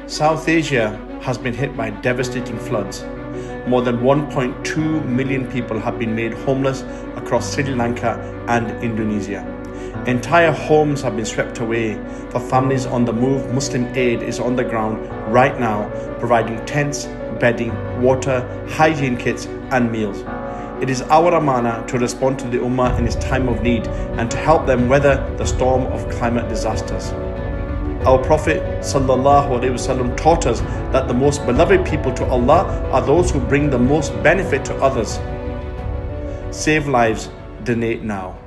South Asia has been hit by devastating floods. More than 1.2 million people have been made homeless across Sri Lanka and Indonesia. Entire homes have been swept away. For families on the move, Muslim Aid is on the ground right now, providing tents, bedding, water, hygiene kits and meals. It is our amana to respond to the Ummah in its time of need and to help them weather the storm of climate disasters. Our Prophet ﷺ taught us that the most beloved people to Allah are those who bring the most benefit to others. Save lives, donate now.